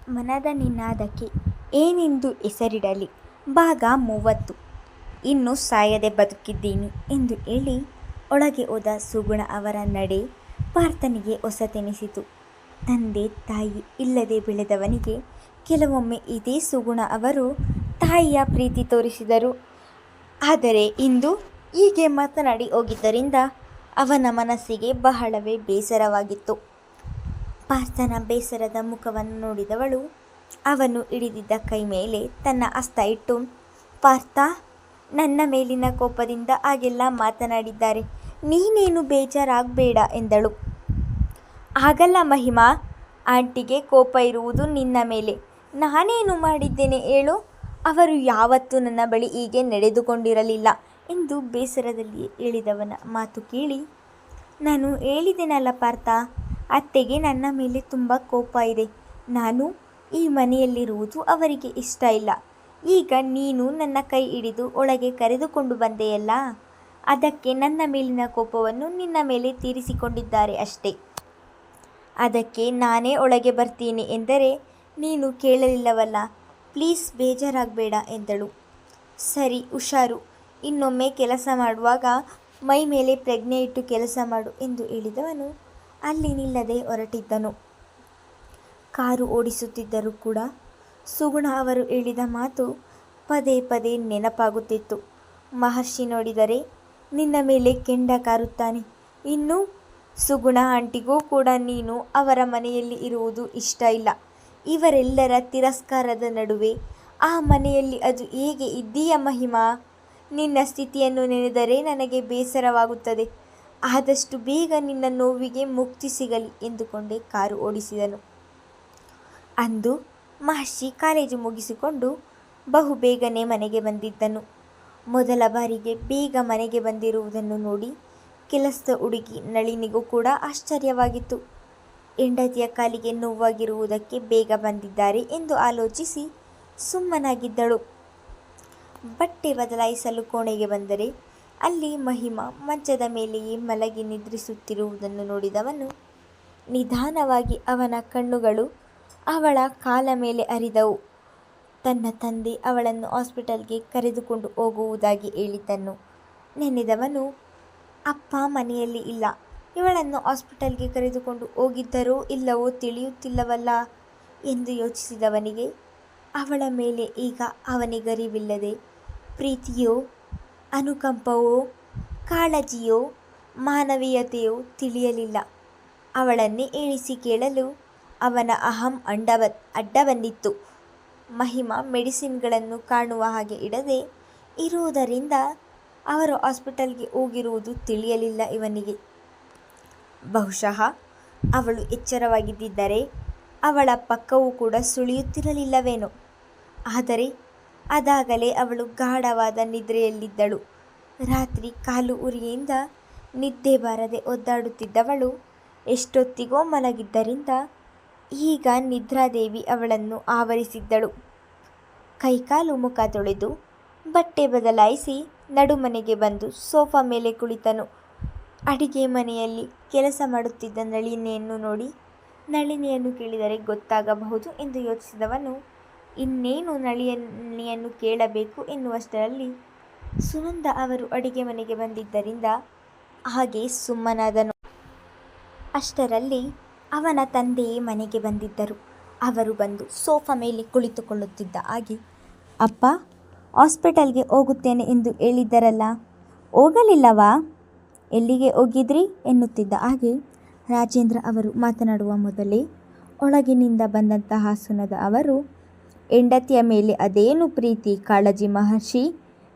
ಮನದ ನಿನಾದಕ್ಕೆ ಏನೆಂದು ಹೆಸರಿಡಲಿ. ಭಾಗ 30. ಇನ್ನೂ ಸಾಯದೆ ಬದುಕಿದ್ದೀನಿ ಎಂದು ಹೇಳಿ ಒಳಗೆ ಹೋದ ಸುಗುಣ ಅವರ ನಡೆ ಪಾರ್ಥನಿಗೆ ಹೊಸತೆನಿಸಿತು. ತಂದೆ ತಾಯಿ ಇಲ್ಲದೆ ಬೆಳೆದವನಿಗೆ ಕೆಲವೊಮ್ಮೆ ಇದೇ ಸುಗುಣ ಅವರು ತಾಯಿಯ ಪ್ರೀತಿ ತೋರಿಸಿದರು. ಆದರೆ ಇಂದು ಹೀಗೆ ಮಾತನಾಡಿ ಹೋಗಿದ್ದರಿಂದ ಅವನ ಮನಸ್ಸಿಗೆ ಬಹಳವೇ ಬೇಸರವಾಗಿತ್ತು. ಪಾರ್ಥನ ಬೇಸರದ ಮುಖವನ್ನು ನೋಡಿದವಳು ಅವನು ಹಿಡಿದಿದ್ದ ಕೈ ಮೇಲೆ ತನ್ನ ಹಸ್ತ ಇಟ್ಟು, ಪಾರ್ಥ, ನನ್ನ ಮೇಲಿನ ಕೋಪದಿಂದ ಹಾಗೆಲ್ಲ ಮಾತನಾಡಿದ್ದಾರೆ, ನೀನೇನು ಬೇಜಾರಾಗಬೇಡ ಎಂದಳು. ಹಾಗಲ್ಲ ಮಹಿಮಾ, ಆಂಟಿಗೆ ಕೋಪ ಇರುವುದು ನಿನ್ನ ಮೇಲೆ. ನಾನೇನು ಮಾಡಿದ್ದೇನೆ ಹೇಳು? ಅವರು ಯಾವತ್ತೂ ನನ್ನ ಬಳಿ ಹೀಗೆ ನಡೆದುಕೊಂಡಿರಲಿಲ್ಲ ಎಂದು ಬೇಸರದಲ್ಲಿ ಹೇಳಿದವನ ಮಾತು ಕೇಳಿ, ನಾನು ಹೇಳಿದೆನಲ್ಲ ಪಾರ್ಥ, ಅತ್ತೆಗೆ ನನ್ನ ಮೇಲೆ ತುಂಬ ಕೋಪ ಇದೆ. ನಾನು ಈ ಮನೆಯಲ್ಲಿರುವುದು ಅವರಿಗೆ ಇಷ್ಟ ಇಲ್ಲ. ಈಗ ನೀನು ನನ್ನ ಕೈ ಹಿಡಿದು ಒಳಗೆ ಕರೆದುಕೊಂಡು ಬಂದೆಯಲ್ಲ, ಅದಕ್ಕೆ ನನ್ನ ಮೇಲಿನ ಕೋಪವನ್ನು ನಿನ್ನ ಮೇಲೆ ತೀರಿಸಿಕೊಂಡಿದ್ದಾರೆ ಅಷ್ಟೇ. ಅದಕ್ಕೆ ನಾನೇ ಒಳಗೆ ಬರ್ತೀನಿ ಎಂದರೆ ನೀನು ಕೇಳಲಿಲ್ಲವಲ್ಲ. ಪ್ಲೀಸ್ ಬೇಜಾರಾಗಬೇಡ ಎಂದಳು. ಸರಿ, ಹುಷಾರು. ಇನ್ನೊಮ್ಮೆ ಕೆಲಸ ಮಾಡುವಾಗ ಮೈ ಮೇಲೆ ಪ್ರಜ್ಞೆ ಇಟ್ಟು ಕೆಲಸ ಮಾಡು ಎಂದು ಹೇಳಿದವನು ಅಲ್ಲಿ ನಿಲ್ಲದೆ ಹೊರಟಿದ್ದನು. ಕಾರು ಓಡಿಸುತ್ತಿದ್ದರೂ ಕೂಡ ಸುಗುಣ ಅವರು ಹೇಳಿದ ಮಾತು ಪದೇ ಪದೇ ನೆನಪಾಗುತ್ತಿತ್ತು. ಮಹರ್ಷಿ ನೋಡಿದರೆ ನಿನ್ನ ಮೇಲೆ ಕೆಂಡ ಕಾರುತ್ತಾನೆ. ಇನ್ನು ಸುಗುಣ ಆಂಟಿಗೂ ಕೂಡ ನೀನು ಅವರ ಮನೆಯಲ್ಲಿ ಇರುವುದು ಇಷ್ಟ ಇಲ್ಲ. ಇವರೆಲ್ಲರ ತಿರಸ್ಕಾರದ ನಡುವೆ ಆ ಮನೆಯಲ್ಲಿ ಅದು ಹೇಗೆ ಇದ್ದೀಯ ಮಹಿಮಾ? ನಿನ್ನ ಸ್ಥಿತಿಯನ್ನು ನೆನೆದರೆ ನನಗೆ ಬೇಸರವಾಗುತ್ತದೆ. ಆದಷ್ಟು ಬೇಗ ನಿನ್ನ ನೋವಿಗೆ ಮುಕ್ತಿ ಸಿಗಲಿ ಎಂದುಕೊಂಡೇ ಕಾರು ಓಡಿಸಿದನು. ಅಂದು ಮಹರ್ಷಿ ಕಾಲೇಜು ಮುಗಿಸಿಕೊಂಡು ಬಹುಬೇಗನೆ ಮನೆಗೆ ಬಂದಿದ್ದನು. ಮೊದಲ ಬಾರಿಗೆ ಬೇಗ ಮನೆಗೆ ಬಂದಿರುವುದನ್ನು ನೋಡಿ ಕೆಲಸದ ಹುಡುಗಿ ನಳಿನಿಗೂ ಕೂಡ ಆಶ್ಚರ್ಯವಾಗಿತ್ತು. ಹೆಂಡತಿಯ ಕಾಲಿಗೆ ನೋವಾಗಿರುವುದಕ್ಕೆ ಬೇಗ ಬಂದಿದ್ದಾರೆ ಎಂದು ಆಲೋಚಿಸಿ ಸುಮ್ಮನಾಗಿದ್ದಳು. ಬಟ್ಟೆ ಬದಲಾಯಿಸಲು ಕೋಣೆಗೆ ಬಂದರೆ ಅಲ್ಲಿ ಮಹಿಮಾ ಮಂಚದ ಮೇಲೆಯೇ ಮಲಗಿ ನಿದ್ರಿಸುತ್ತಿರುವುದನ್ನು ನೋಡಿದವನು ನಿಧಾನವಾಗಿ ಅವನ ಕಣ್ಣುಗಳು ಅವಳ ಕಾಲ ಮೇಲೆ ಹರಿದವು. ತನ್ನ ತಂದೆ ಅವಳನ್ನು ಹಾಸ್ಪಿಟಲ್ಗೆ ಕರೆದುಕೊಂಡು ಹೋಗುವುದಾಗಿ ಹೇಳಿದ್ದನ್ನು ನೆನೆದವನು, ಅಪ್ಪ ಮನೆಯಲ್ಲಿ ಇಲ್ಲ, ಇವಳನ್ನು ಹಾಸ್ಪಿಟಲ್ಗೆ ಕರೆದುಕೊಂಡು ಹೋಗಿದ್ದರೋ ಇಲ್ಲವೋ ತಿಳಿಯುತ್ತಿಲ್ಲವಲ್ಲ ಎಂದು ಯೋಚಿಸಿದವನಿಗೆ ಅವಳ ಮೇಲೆ ಈಗ ಅವನಿಗರಿವಿಲ್ಲದೆ ಪ್ರೀತಿಯೋ, ಅನುಕಂಪವೋ, ಕಾಳಜಿಯೋ, ಮಾನವೀಯತೆಯೋ ತಿಳಿಯಲಿಲ್ಲ. ಅವಳನ್ನೇ ಹೇಳಿಸಿ ಕೇಳಲು ಅವನ ಅಹಂ ಅಡ್ಡ ಬಂದಿತ್ತು. ಮಹಿಮಾ ಮೆಡಿಸಿನ್ಗಳನ್ನು ಕಾಣುವ ಹಾಗೆ ಇಡದೆ ಇರುವುದರಿಂದ ಅವರು ಹಾಸ್ಪಿಟಲ್ಗೆ ಹೋಗಿರುವುದು ತಿಳಿಯಲಿಲ್ಲ ಇವನಿಗೆ. ಬಹುಶಃ ಅವಳು ಎಚ್ಚರವಾಗಿದ್ದರೆ ಅವಳ ಪಕ್ಕವೂ ಕೂಡ ಸುಳಿಯುತ್ತಿರಲಿಲ್ಲವೇನೋ. ಆದರೆ ಅದಾಗಲೇ ಅವಳು ಗಾಢವಾದ ನಿದ್ರೆಯಲ್ಲಿದ್ದಳು. ರಾತ್ರಿ ಕಾಲು ಉರಿಯಿಂದ ನಿದ್ದೆ ಬಾರದೆ ಒದ್ದಾಡುತ್ತಿದ್ದವಳು ಎಷ್ಟೊತ್ತಿಗೋ ಮಲಗಿದ್ದರಿಂದ ಈಗ ನಿದ್ರಾದೇವಿ ಅವಳನ್ನು ಆವರಿಸಿದ್ದಳು. ಕೈಕಾಲು ಮುಖ ತೊಳೆದು ಬಟ್ಟೆ ಬದಲಾಯಿಸಿ ನಡುಮನೆಗೆ ಬಂದು ಸೋಫಾ ಮೇಲೆ ಕುಳಿತನು. ಅಡಿಗೆ ಮನೆಯಲ್ಲಿ ಕೆಲಸ ಮಾಡುತ್ತಿದ್ದ ನಳಿನಿಯನ್ನು ನೋಡಿ ನಳಿನಿಯನ್ನು ಕೇಳಿದರೆ ಗೊತ್ತಾಗಬಹುದು ಎಂದು ಯೋಚಿಸಿದವನು ಇನ್ನೇನು ನಳಿನಿಯನ್ನು ಕೇಳಬೇಕು ಎನ್ನುವಷ್ಟರಲ್ಲಿ ಸುನಂದ ಅವರು ಅಡಿಗೆ ಮನೆಗೆ ಬಂದಿದ್ದರಿಂದ ಹಾಗೆ ಸುಮ್ಮನಾದನು. ಅಷ್ಟರಲ್ಲಿ ಅವನ ತಂದೆಯೇ ಮನೆಗೆ ಬಂದಿದ್ದರು. ಅವರು ಬಂದು ಸೋಫಾ ಮೇಲೆ ಕುಳಿತುಕೊಳ್ಳುತ್ತಿದ್ದ ಹಾಗೆ, ಅಪ್ಪ, ಹಾಸ್ಪಿಟಲ್ಗೆ ಹೋಗುತ್ತೇನೆ ಎಂದು ಹೇಳಿದ್ದರಲ್ಲ, ಹೋಗಲಿಲ್ಲವಾ? ಎಲ್ಲಿಗೆ ಹೋಗಿದ್ರಿ ಎನ್ನುತ್ತಿದ್ದ ಹಾಗೆ ರಾಜೇಂದ್ರ ಅವರು ಮಾತನಾಡುವ ಮೊದಲೇ ಒಳಗಿನಿಂದ ಬಂದಂತಹ ಸುನಂದ ಅವರು, ಹೆಂಡತಿಯ ಮೇಲೆ ಅದೇನು ಪ್ರೀತಿ ಕಾಳಜಿ ಮಹರ್ಷಿ?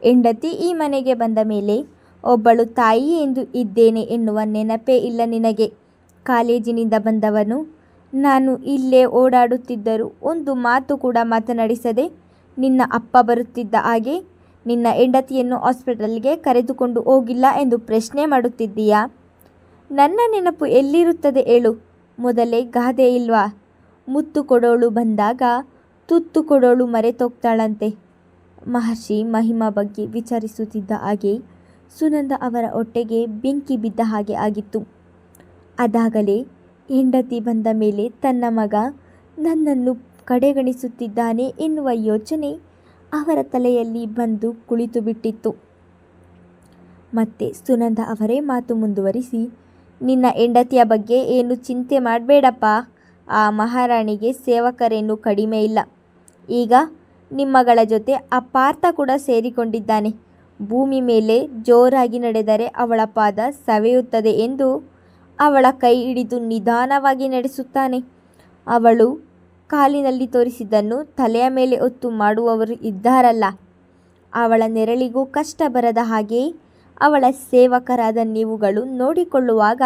ಹೆಂಡತಿ ಈ ಮನೆಗೆ ಬಂದ ಮೇಲೆ ಒಬ್ಬಳು ತಾಯಿ ಎಂದು ಇದ್ದೇನೆ ಎನ್ನುವ ನೆನಪೇ ಇಲ್ಲ ನಿನಗೆ. ಕಾಲೇಜಿನಿಂದ ಬಂದವನು ನಾನು ಇಲ್ಲೇ ಓಡಾಡುತ್ತಿದ್ದರೂ ಒಂದು ಮಾತು ಕೂಡ ಮಾತನಾಡಿಸದೆ ನಿನ್ನ ಅಪ್ಪ ಬರುತ್ತಿದ್ದ ಹಾಗೆ ನಿನ್ನ ಹೆಂಡತಿಯನ್ನು ಹಾಸ್ಪಿಟಲ್ಗೆ ಕರೆದುಕೊಂಡು ಹೋಗಿಲ್ಲ ಎಂದು ಪ್ರಶ್ನೆ ಮಾಡುತ್ತಿದ್ದೀಯಾ? ನನ್ನ ನೆನಪು ಎಲ್ಲಿರುತ್ತದೆ ಹೇಳು? ಮೊದಲೇ ಗಾದೆ ಇಲ್ವಾ, ಮುತ್ತು ಕೊಡೋಳು ಬಂದಾಗ ತುತ್ತು ಕೊಡೋಳು ಮರೆತೋಗ್ತಾಳಂತೆ. ಮಹರ್ಷಿ ಮಹಿಮಾ ಬಗ್ಗೆ ವಿಚಾರಿಸುತ್ತಿದ್ದ ಹಾಗೆ ಸುನಂದ ಅವರ ಹೊಟ್ಟೆಗೆ ಬೆಂಕಿ ಬಿದ್ದ ಹಾಗೆ ಆಗಿತ್ತು. ಅದಾಗಲೇ ಹೆಂಡತಿ ಬಂದ ಮೇಲೆ ತನ್ನ ಮಗ ನನ್ನನ್ನು ಕಡೆಗಣಿಸುತ್ತಿದ್ದಾನೆ ಎನ್ನುವ ಯೋಚನೆ ಅವರ ತಲೆಯಲ್ಲಿ ಬಂದು ಕುಳಿತು ಬಿಟ್ಟಿತ್ತು. ಮತ್ತೆ ಸುನಂದ ಅವರೇ ಮಾತು ಮುಂದುವರಿಸಿ, ನಿನ್ನ ಹೆಂಡತಿಯ ಬಗ್ಗೆ ಏನು ಚಿಂತೆ ಮಾಡಬೇಡಪ್ಪ. ಆ ಮಹಾರಾಣಿಗೆ ಸೇವಕರೇನು ಕಡಿಮೆ ಇಲ್ಲ. ಈಗ ನಿಮ್ಮಗಳ ಜೊತೆ ಆ ಪಾರ್ಥ ಕೂಡ ಸೇರಿಕೊಂಡಿದ್ದಾನೆ. ಭೂಮಿ ಮೇಲೆ ಜೋರಾಗಿ ನಡೆದರೆ ಅವಳ ಪಾದ ಸವೆಯುತ್ತದೆ ಎಂದು ಅವಳ ಕೈ ಹಿಡಿದು ನಿಧಾನವಾಗಿ ನಡೆಸುತ್ತಾನೆ. ಅವಳು ಕಾಲಿನಲ್ಲಿ ತೋರಿಸಿದ್ದನ್ನು ತಲೆಯ ಮೇಲೆ ಹೊತ್ತು ಮಾಡುವವರು ಇದ್ದಾರಲ್ಲ, ಅವಳ ನೆರಳಿಗೂ ಕಷ್ಟ ಬರದ ಹಾಗೆ ಅವಳ ಸೇವಕರಾದ ನೀವುಗಳು ನೋಡಿಕೊಳ್ಳುವಾಗ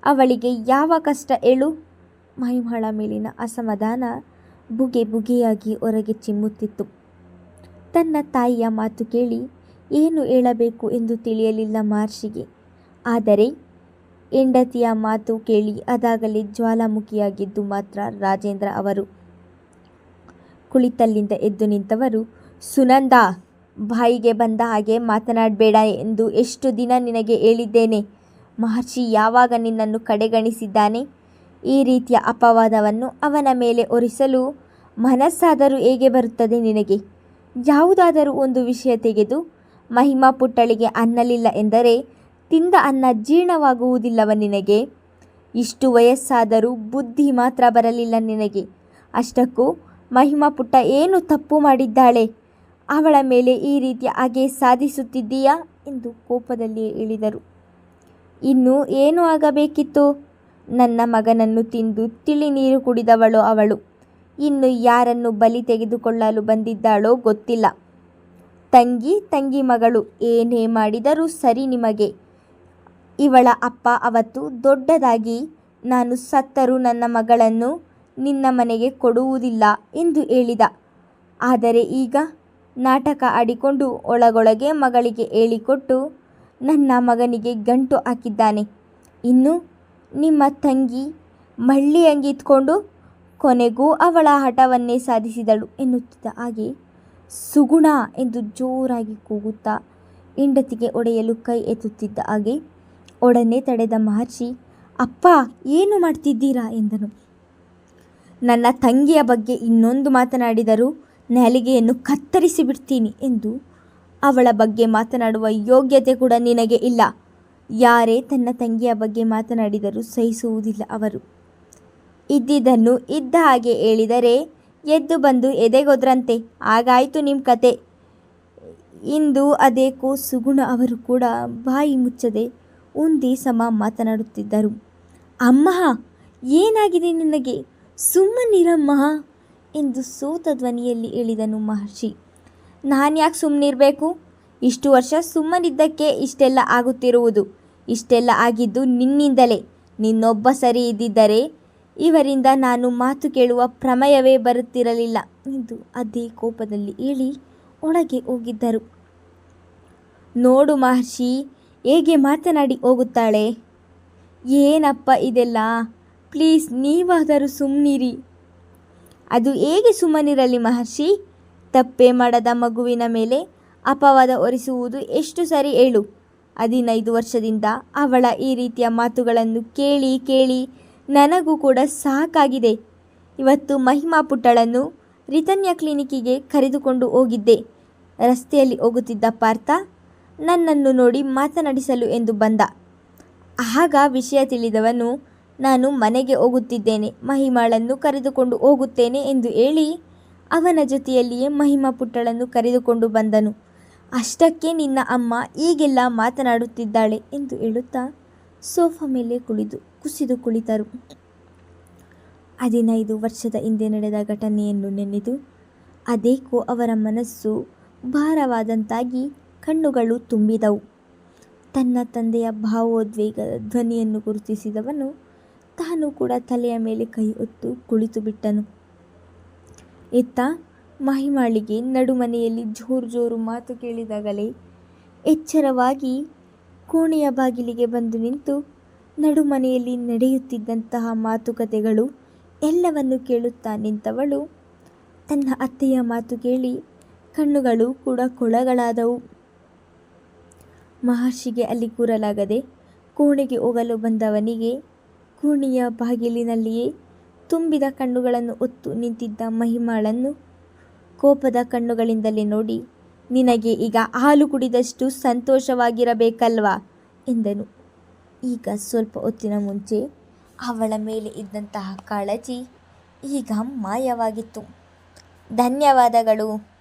ಅವಳಿಗೆ ಯಾವ ಕಷ್ಟ ಹೇಳು? ಮಹಿಮಾಳ ಮೇಲಿನ ಅಸಮಾಧಾನ ಬುಗೆ ಬುಗೆಯಾಗಿ ಹೊರಗೆ ಚಿಮ್ಮುತ್ತಿತ್ತು. ತನ್ನ ತಾಯಿಯ ಮಾತು ಕೇಳಿ ಏನು ಹೇಳಬೇಕು ಎಂದು ತಿಳಿಯಲಿಲ್ಲ ಮಹರ್ಷಿಗೆ. ಆದರೆ ಹೆಂಡತಿಯ ಮಾತು ಕೇಳಿ ಅದಾಗಲೇ ಜ್ವಾಲಾಮುಖಿಯಾಗಿದ್ದು ಮಾತ್ರ ರಾಜೇಂದ್ರ ಅವರು. ಕುಳಿತಲ್ಲಿಂದ ಎದ್ದು ನಿಂತವರು, ಸುನಂದ, ಬಾಯಿಗೆ ಬಂದ ಹಾಗೆ ಮಾತನಾಡಬೇಡ ಎಂದು ಎಷ್ಟು ದಿನ ನಿನಗೆ ಹೇಳಿದ್ದೇನೆ. ಮಹರ್ಷಿ ಯಾವಾಗ ನಿನ್ನನ್ನು ಕಡೆಗಣಿಸಿದ್ದಾನೆ? ಈ ರೀತಿಯ ಅಪವಾದವನ್ನು ಅವನ ಮೇಲೆ ಹೊರಿಸಲು ಮನಸ್ಸಾದರೂ ಹೇಗೆ ಬರುತ್ತದೆ ನಿನಗೆ? ಯಾವುದಾದರೂ ಒಂದು ವಿಷಯ ತೆಗೆದು ಮಹಿಮಾ ಪುಟ್ಟಳಿಗೆ ಅನ್ನಲಿಲ್ಲ ಎಂದರೆ ತಿಂದ ಅನ್ನ ಜೀರ್ಣವಾಗುವುದಿಲ್ಲವ ನಿನಗೆ? ಇಷ್ಟು ವಯಸ್ಸಾದರೂ ಬುದ್ಧಿ ಮಾತ್ರ ಬರಲಿಲ್ಲ ನಿನಗೆ. ಅಷ್ಟಕ್ಕೂ ಮಹಿಮಾ ಪುಟ್ಟ ಏನು ತಪ್ಪು ಮಾಡಿದ್ದಾಳೆ? ಅವಳ ಮೇಲೆ ಈ ರೀತಿಯ ಹಾಗೆ ಸಾಧಿಸುತ್ತಿದ್ದೀಯಾ ಎಂದು ಕೋಪದಲ್ಲಿ ಹೇಳಿದರು. ಇನ್ನು ಏನು ಆಗಬೇಕಿತ್ತು? ನನ್ನ ಮಗನನ್ನು ತಿಂದು ತಿಳಿ ನೀರು ಕುಡಿದವಳು ಅವಳು. ಇನ್ನು ಯಾರನ್ನು ಬಲಿ ತೆಗೆದುಕೊಳ್ಳಲು ಬಂದಿದ್ದಾಳೋ ಗೊತ್ತಿಲ್ಲ. ತಂಗಿ ಮಗಳು ಏನೇ ಮಾಡಿದರೂ ಸರಿ ನಿಮಗೆ. ಇವಳ ಅಪ್ಪ ಅವತ್ತು ದೊಡ್ಡದಾಗಿ, ನಾನು ಸತ್ತರೂ ನನ್ನ ಮಗಳನ್ನು ನಿನ್ನ ಮನೆಗೆ ಕೊಡುವುದಿಲ್ಲ ಎಂದು ಹೇಳಿದ. ಆದರೆ ಈಗ ನಾಟಕ ಆಡಿಕೊಂಡು ಒಳಗೊಳಗೆ ಮಗಳಿಗೆ ಹೇಳಿಕೊಟ್ಟು ನನ್ನ ಮಗನಿಗೆ ಗಂಟು ಹಾಕಿದ್ದಾನೆ. ಇನ್ನು ನಿಮ್ಮ ತಂಗಿ ಮಳ್ಳಿ ಅಂಗಿತ್ಕೊಂಡು ಕೊನೆಗೂ ಅವಳ ಹಠವನ್ನೇ ಸಾಧಿಸಿದಳು ಎನ್ನುತ್ತಿದ್ದ ಹಾಗೆ ಸುಗುಣ ಎಂದು ಜೋರಾಗಿ ಕೂಗುತ್ತಾ ಹೆಂಡತಿಗೆ ಒಡೆಯಲು ಕೈ ಎತ್ತುತ್ತಿದ್ದ ಹಾಗೆ ಒಡನೆ ತಡೆದ ಮಹರ್ಷಿ, ಅಪ್ಪ ಏನು ಮಾಡ್ತಿದ್ದೀರಾ ಎಂದನು. ನನ್ನ ತಂಗಿಯ ಬಗ್ಗೆ ಇನ್ನೊಂದು ಮಾತನಾಡಿದರೂ ನಾಲಿಗೆಯನ್ನು ಕತ್ತರಿಸಿ ಬಿಡ್ತೀನಿ ಎಂದು ಅವಳ ಬಗ್ಗೆ ಮಾತನಾಡುವ ಯೋಗ್ಯತೆ ಕೂಡ ನಿನಗೆ ಇಲ್ಲ. ಯಾರೇ ತನ್ನ ತಂಗಿಯ ಬಗ್ಗೆ ಮಾತನಾಡಿದರೂ ಸಹಿಸುವುದಿಲ್ಲ ಅವರು. ಇದ್ದಿದ್ದನ್ನು ಇದ್ದ ಹಾಗೆ ಹೇಳಿದರೆ ಎದ್ದು ಬಂದು ಎದೆಗೊದ್ರಂತೆ. ಹಾಗಾಯಿತು ನಿಮ್ಮ ಕತೆ. ಇಂದು ಅದೇಕೋ ಸುಗುಣ ಅವರು ಕೂಡ ಬಾಯಿ ಮುಚ್ಚದೆ ಒಂದೇ ಸಮ ಮಾತನಾಡುತ್ತಿದ್ದರು. ಅಮ್ಮ, ಏನಾಗಿದೆ ನಿನಗೆ? ಸುಮ್ಮನಿರಮ್ಮ ಎಂದು ಸೋತ ಧ್ವನಿಯಲ್ಲಿ ಹೇಳಿದನು ಮಹರ್ಷಿ. ನಾನು ಯಾಕೆ ಸುಮ್ಮನಿರಬೇಕು? ಇಷ್ಟು ವರ್ಷ ಸುಮ್ಮನಿದ್ದಕ್ಕೆ ಇಷ್ಟೆಲ್ಲ ಆಗುತ್ತಿರುವುದು. ಇಷ್ಟೆಲ್ಲ ಆಗಿದ್ದು ನಿನ್ನಿಂದಲೇ. ನಿನ್ನೊಬ್ಬ ಸರಿ ಇದ್ದಿದ್ದರೆ ಇವರಿಂದ ನಾನು ಮಾತು ಕೇಳುವ ಪ್ರಮೇಯವೇ ಬರುತ್ತಿರಲಿಲ್ಲ ಎಂದು ಅದೇ ಕೋಪದಲ್ಲಿ ಹೇಳಿ ಒಳಗೆ ಹೋಗಿದ್ದರು. ನೋಡು ಮಹರ್ಷಿ ಹೇಗೆ ಮಾತನಾಡಿ ಹೋಗುತ್ತಾಳೆ. ಏನಪ್ಪ ಇದೆಲ್ಲ? ಪ್ಲೀಸ್ ನೀವಾದರೂ ಸುಮ್ಮನಿರಿ. ಅದು ಹೇಗೆ ಸುಮ್ಮನಿರಲಿ ಮಹರ್ಷಿ? ತಪ್ಪೇ ಮಾಡದ ಮಗುವಿನ ಮೇಲೆ ಅಪವಾದ ಹೊರಿಸುವುದು ಎಷ್ಟು ಸರಿ ಹೇಳು? 15 ವರ್ಷದಿಂದ ಅವಳ ಈ ರೀತಿಯ ಮಾತುಗಳನ್ನು ಕೇಳಿ ಕೇಳಿ ನನಗೂ ಕೂಡ ಸಾಕಾಗಿದೆ. ಇವತ್ತು ಮಹಿಮಾ ಪುಟ್ಟಳನ್ನು ರಿತನ್ಯ ಕ್ಲಿನಿಕ್ಕಿಗೆ ಕರೆದುಕೊಂಡು ಹೋಗಿದ್ದೆ. ರಸ್ತೆಯಲ್ಲಿ ಹೋಗುತ್ತಿದ್ದ ಪಾರ್ಥ ನನ್ನನ್ನು ನೋಡಿ ಮಾತನಾಡಿಸಲು ಎಂದು ಬಂದ. ಆಗ ವಿಷಯ ತಿಳಿದವನು, ನಾನು ಮನೆಗೆ ಹೋಗುತ್ತಿದ್ದೇನೆ, ಮಹಿಮಾಳನ್ನು ಕರೆದುಕೊಂಡು ಹೋಗುತ್ತೇನೆ ಎಂದು ಹೇಳಿ ಅವನ ಜೊತೆಯಲ್ಲಿಯೇ ಮಹಿಮಾ ಪುಟ್ಟಳನ್ನು ಕರೆದುಕೊಂಡು ಬಂದನು. ಅಷ್ಟಕ್ಕೆ ನಿನ್ನ ಅಮ್ಮ ಈಗೆಲ್ಲ ಮಾತನಾಡುತ್ತಿದ್ದಾಳೆ ಎಂದು ಹೇಳುತ್ತಾ ಸೋಫಾ ಮೇಲೆ ಕುಸಿದು ಕುಳಿತರು. 15 ವರ್ಷದ ಹಿಂದೆ ನಡೆದ ಘಟನೆಯನ್ನು ನೆನೆದು ಅದೇಕೋ ಅವರ ಮನಸ್ಸು ಭಾರವಾದಂತಾಗಿ ಕಣ್ಣುಗಳು ತುಂಬಿದವು. ತನ್ನ ತಂದೆಯ ಭಾವೋದ್ವೇಗದ ಧ್ವನಿಯನ್ನು ಗುರುತಿಸಿದವನು ತಾನು ಕೂಡ ತಲೆಯ ಮೇಲೆ ಕೈ ಹೊತ್ತು ಕುಳಿತು ಬಿಟ್ಟನು. ಎತ್ತ ಮಹಿಮಾಳಿಗೆ ನಡುಮನೆಯಲ್ಲಿ ಜೋರು ಮಾತು ಕೇಳಿದಾಗಲೇ ಎಚ್ಚರವಾಗಿ ಕೋಣೆಯ ಬಾಗಿಲಿಗೆ ಬಂದು ನಿಂತು ನಡುಮನೆಯಲ್ಲಿ ನಡೆಯುತ್ತಿದ್ದಂತಹ ಮಾತುಕತೆಗಳು ಎಲ್ಲವನ್ನು ಕೇಳುತ್ತಾ ನಿಂತವಳು ತನ್ನ ಅತ್ತೆಯ ಮಾತು ಕೇಳಿ ಕಣ್ಣುಗಳು ಕೂಡ ಕೊಳಗಳಾದವು. ಮಹರ್ಷಿಗೆ ಅಲ್ಲಿ ಕೂರಲಾಗದೆ ಕೋಣೆಗೆ ಹೋಗಲು ಬಂದವನಿಗೆ ಕೋಣೆಯ ಬಾಗಿಲಿನಲ್ಲಿಯೇ ತುಂಬಿದ ಕಣ್ಣುಗಳನ್ನು ಹೊತ್ತು ನಿಂತಿದ್ದ ಮಹಿಮಾಳನ್ನು ಕೋಪದ ಕಣ್ಣುಗಳಿಂದಲೇ ನೋಡಿ, ನಿನಗೆ ಈಗ ಹಾಲು ಕುಡಿದಷ್ಟು ಸಂತೋಷವಾಗಿರಬೇಕಲ್ವಾ ಎಂದನು. ಈಗ ಸ್ವಲ್ಪ ಹೊತ್ತಿನ ಮುಂಚೆ ಅವಳ ಮೇಲೆ ಇದ್ದಂತಹ ಕಾಳಜಿ ಈಗ ಮಾಯವಾಗಿತ್ತು. ಧನ್ಯವಾದಗಳು.